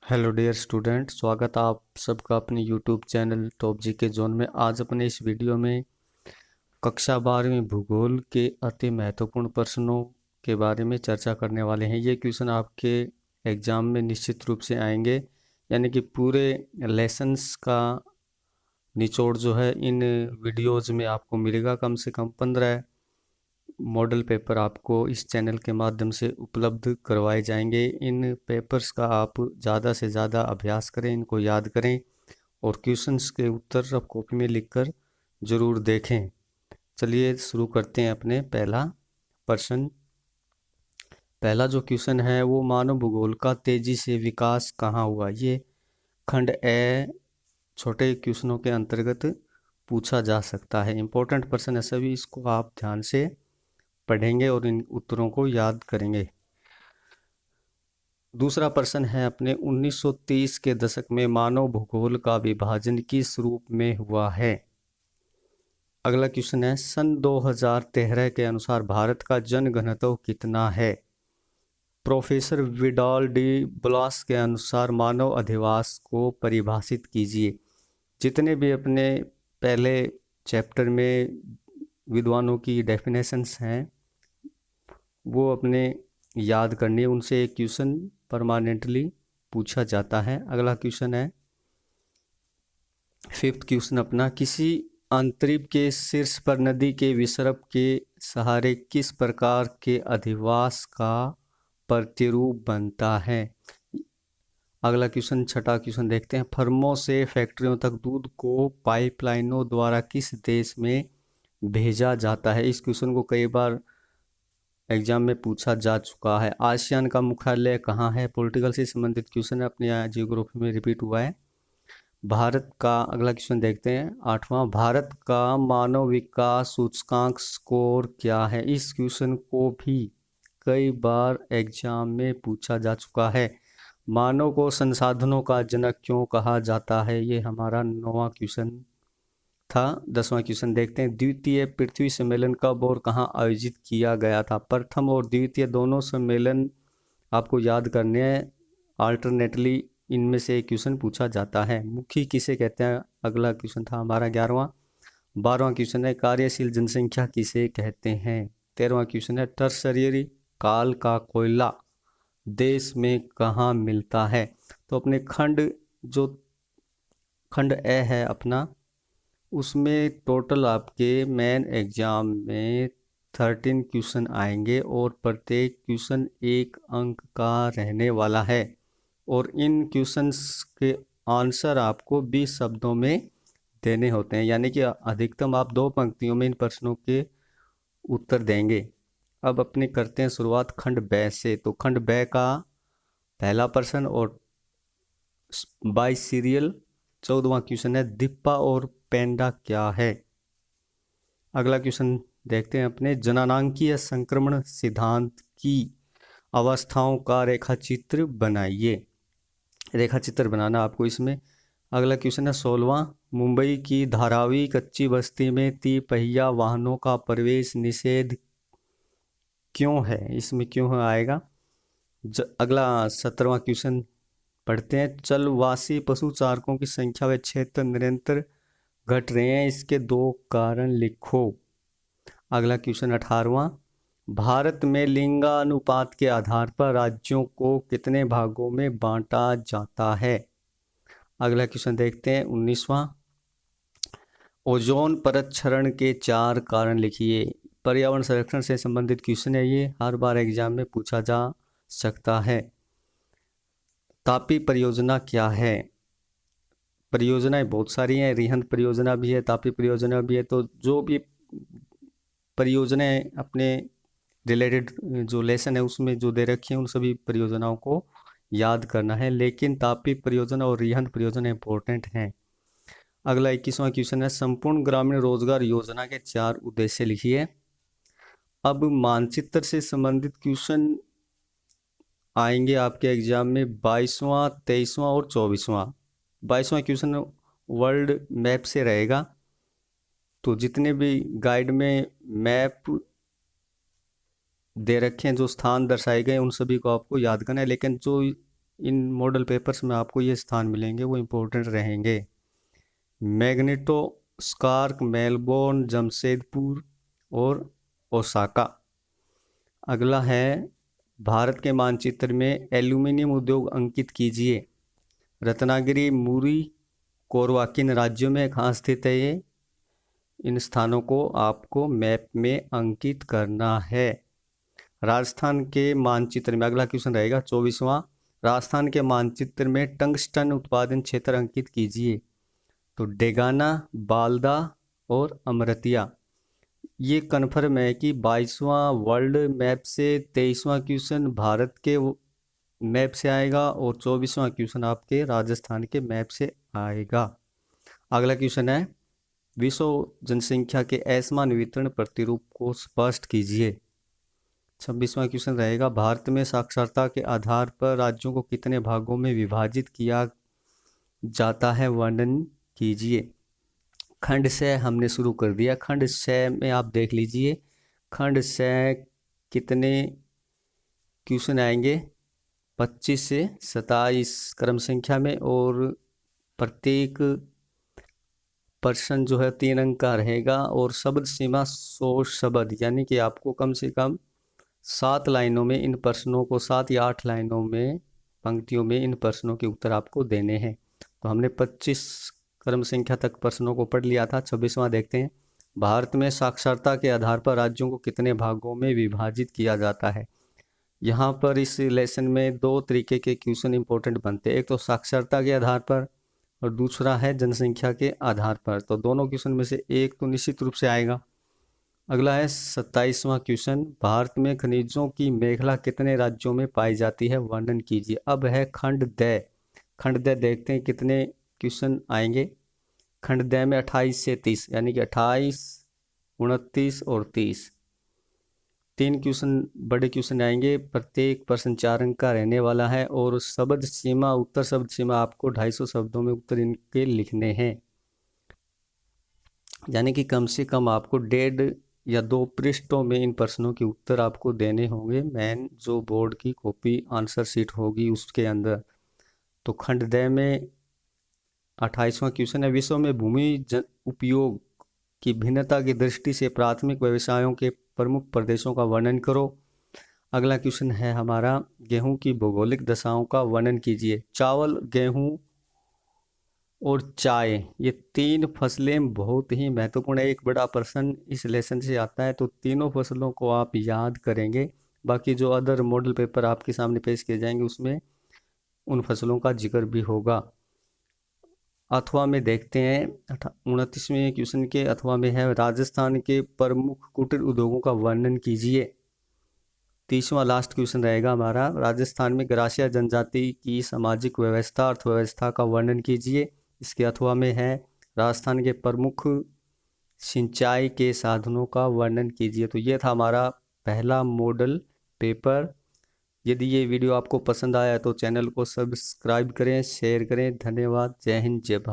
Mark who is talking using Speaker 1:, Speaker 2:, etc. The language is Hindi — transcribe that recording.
Speaker 1: हेलो डियर स्टूडेंट, स्वागत है आप सबका अपने यूट्यूब चैनल टॉप जी के जोन में। आज अपने इस वीडियो में कक्षा 12वीं भूगोल के अति महत्वपूर्ण प्रश्नों के बारे में चर्चा करने वाले हैं। ये क्वेश्चन आपके एग्जाम में निश्चित रूप से आएंगे, यानी कि पूरे लेसन्स का निचोड़ जो है इन वीडियोज़ में आपको मिलेगा। कम से कम 15 मॉडल पेपर आपको इस चैनल के माध्यम से उपलब्ध करवाए जाएंगे। इन पेपर्स का आप ज़्यादा से ज़्यादा अभ्यास करें, इनको याद करें और क्वेश्चंस के उत्तर आप कॉपी में लिखकर ज़रूर देखें। चलिए शुरू करते हैं अपने पहला प्रश्न। पहला जो क्वेश्चन है वो मानव भूगोल का तेजी से विकास कहाँ हुआ। ये खंड ए छोटे क्वेश्चनों के अंतर्गत पूछा जा सकता है। इम्पोर्टेंट प्रश्न है सभी, इसको आप ध्यान से पढ़ेंगे और इन उत्तरों को याद करेंगे। दूसरा प्रश्न है अपने 1930 के दशक में मानव भूगोल का विभाजन किस रूप में हुआ है। अगला क्वेश्चन है सन 2013 के अनुसार भारत का जनघनत्व कितना है। प्रोफेसर विडाल डी ब्लास के अनुसार मानव अधिवास को परिभाषित कीजिए। जितने भी अपने पहले चैप्टर में विद्वानों की डेफिनेशंस हैं वो अपने याद करनी है, उनसे एक क्वेश्चन परमानेंटली पूछा जाता है। अगला क्वेश्चन है फिफ्थ क्वेश्चन अपना, किसी अंतरिक्ष के शीर्ष पर नदी के विसर्प के सहारे किस प्रकार के अधिवास का प्रतिरूप बनता है। अगला क्वेश्चन छठा क्वेश्चन देखते हैं, फर्मों से फैक्ट्रियों तक दूध को पाइपलाइनों द्वारा किस देश में भेजा जाता है। इस क्वेश्चन को कई बार एग्जाम में पूछा जा चुका है। आसियान का मुख्यालय कहाँ है। पॉलिटिकल से संबंधित क्वेश्चन है, अपने जियोग्राफी में रिपीट हुआ है। भारत का अगला क्वेश्चन देखते हैं आठवां, भारत का मानव विकास सूचकांक स्कोर क्या है। इस क्वेश्चन को भी कई बार एग्जाम में पूछा जा चुका है। मानव को संसाधनों का जनक क्यों कहा जाता है, ये हमारा 9वां क्वेश्चन था। 10वां क्वेश्चन देखते हैं, द्वितीय पृथ्वी सम्मेलन कब और कहाँ आयोजित किया गया था। प्रथम और द्वितीय दोनों सम्मेलन आपको याद करने हैं, अल्टरनेटली इनमें से एक क्वेश्चन पूछा जाता है। मुखी किसे कहते हैं, अगला क्वेश्चन था हमारा 11वां। 12वां क्वेश्चन है कार्यशील जनसंख्या किसे कहते हैं। 13वां क्वेश्चन है टर्शरी काल का कोयला देश में कहाँ मिलता है। तो अपने खंड ए है अपना, उसमें टोटल आपके मेन एग्जाम में 13 क्वेश्चन आएंगे और प्रत्येक क्वेश्चन 1 अंक का रहने वाला है और इन क्वेश्चंस के आंसर आपको 20 शब्दों में देने होते हैं, यानी कि अधिकतम आप 2 पंक्तियों में इन प्रश्नों के उत्तर देंगे। अब अपने करते हैं शुरुआत खंड ब से। तो खंड ब का पहला प्रश्न और बाई सीरियल 14वां क्वेश्चन है, दिप्पा और पेंडा क्या है। अगला क्वेश्चन देखते हैं अपने, जननांकीय संक्रमण सिद्धांत की अवस्थाओं का रेखाचित्र बनाइए। रेखाचित्र बनाना आपको इसमें। अगला क्वेश्चन है 16वां, मुंबई की धारावी कच्ची बस्ती में तिपहिया वाहनों का प्रवेश निषेध क्यों है, इसमें क्यों आएगा। अगला 17वां क्वेश्चन पढ़ते हैं, चलवासी पशु चारकों की संख्या व क्षेत्र निरंतर घट रहे हैं, इसके 2 कारण लिखो। अगला क्वेश्चन 18वां, भारत में लिंगानुपात के आधार पर राज्यों को कितने भागों में बांटा जाता है। अगला क्वेश्चन देखते हैं 19वां, ओजोन परत क्षरण के 4 कारण लिखिए। पर्यावरण संरक्षण से संबंधित क्वेश्चन है, ये हर बार एग्जाम में पूछा जा सकता है। तापी परियोजना क्या है। परियोजनाएं बहुत सारी हैं, रिहंद परियोजना भी है, तापी परियोजना भी है। तो जो भी परियोजनाएं अपने रिलेटेड जो लेसन है उसमें जो दे रखी हैं उन सभी परियोजनाओं को याद करना है, लेकिन तापी परियोजना और रिहंद परियोजना इंपॉर्टेंट हैं। अगला 21वां क्वेश्चन है, संपूर्ण ग्रामीण रोजगार योजना के 4 उद्देश्य लिखिए। अब मानचित्र से संबंधित क्वेश्चन आएंगे आपके एग्जाम में 22वां, 23वां और 24वां। 22वां क्वेश्चन वर्ल्ड मैप से रहेगा, तो जितने भी गाइड में मैप दे रखे हैं, जो स्थान दर्शाए गए उन सभी को आपको याद करना है। लेकिन जो इन मॉडल पेपर्स में आपको ये स्थान मिलेंगे, वो इम्पोर्टेंट रहेंगे। मैग्नेटो, स्कार्क, मेलबोर्न, जमशेदपुर और ओसाका। अगला है भारत के मानचित्र में एल्यूमिनियम उद्योग अंकित कीजिए। रत्नागिरी, मुरी, कोरवा किन राज्यों में कहाँ स्थित है ये? इन स्थानों को आपको मैप में अंकित करना है। राजस्थान के मानचित्र में अगला क्वेश्चन रहेगा 24वां। राजस्थान के मानचित्र में टंगस्टन उत्पादन क्षेत्र अंकित कीजिए। तो डेगाना, बालदा और अमरतिया। ये कन्फर्म है कि 22वां वर्ल्ड मैप से 23वां क्वेश्चन भारत के मैप से आएगा और 24वां क्वेश्चन आपके राजस्थान के मैप से आएगा। अगला क्वेश्चन है विश्व जनसंख्या के असमान वितरण प्रतिरूप को स्पष्ट कीजिए। 26वां क्वेश्चन रहेगा भारत में साक्षरता के आधार पर राज्यों को कितने भागों में विभाजित किया जाता है, वर्णन कीजिए। खंड से हमने शुरू कर दिया। खंड से में आप देख लीजिए खंड से कितने क्वेश्चन आएंगे, 25 से 27 क्रम संख्या में, और प्रत्येक पर्सन जो है 3 अंक का रहेगा और शब्द सीमा 100 शब्द, यानी कि आपको कम से कम 7 लाइनों में इन प्रश्नों को, 7 या 8 लाइनों में, पंक्तियों में इन प्रश्नों के उत्तर आपको देने हैं। तो हमने 25 क्रम संख्या तक प्रश्नों को पढ़ लिया था। 26वां देखते हैं। भारत में साक्षरता के आधार पर राज्यों को कितने भागों में विभाजित किया जाता है। यहाँ पर इस लेसन में 2 तरीके के क्वेश्चन इंपॉर्टेंट बनते हैं। एक तो साक्षरता के आधार पर और दूसरा है जनसंख्या के आधार पर। तो दोनों क्वेश्चन में से एक तो निश्चित रूप से आएगा। अगला है 27वां क्वेश्चन। भारत में खनिजों की मेखला कितने राज्यों में पाई जाती है, वर्णन कीजिए। अब है खंड द। खंड द देखते हैं कितने क्वेश्चन आएंगे। खंड द में 28 से 30, यानी कि 28, 29 और 30, 3 क्वेश्चन बड़े क्वेश्चन आएंगे। प्रत्येक प्रश्न 4 अंक का रहने वाला है और शब्द सीमा, उत्तर शब्द सीमा आपको 250 शब्दों में उत्तर इनके लिखने हैं, यानी कि कम से कम आपको 1.5 या 2 पृष्ठों में इन प्रश्नों के उत्तर आपको देने होंगे, मेन जो बोर्ड की कॉपी आंसर शीट होगी उसके अंदर। तो खंड द में 28वां क्वेश्चन है विश्व में भूमि उपयोग की भिन्नता की दृष्टि से प्राथमिक व्यवसायों के प्रमुख प्रदेशों का वर्णन करो। अगला क्वेश्चन है हमारा गेहूं की भौगोलिक दशाओं का वर्णन कीजिए। चावल, गेहूं और चाय, ये 3 फसलें बहुत ही महत्वपूर्ण है। एक बड़ा प्रश्न इस लेसन से आता है, तो तीनों फसलों को आप याद करेंगे। बाकी जो अदर मॉडल पेपर आपके सामने पेश किए जाएंगे उसमें उन फसलों का जिक्र भी होगा। अथवा में देखते हैं 29वें क्वेश्चन के अथवा में है राजस्थान के प्रमुख कुटीर उद्योगों का वर्णन कीजिए। 30वां लास्ट क्वेश्चन रहेगा हमारा राजस्थान में ग्रासीय जनजाति की सामाजिक व्यवस्था, अर्थव्यवस्था का वर्णन कीजिए। इसके अथवा में है राजस्थान के प्रमुख सिंचाई के साधनों का वर्णन कीजिए। तो ये था हमारा पहला मॉडल पेपर। यदि ये वीडियो आपको पसंद आया तो चैनल को सब्सक्राइब करें, शेयर करें। धन्यवाद। जय हिंद, जय भारत।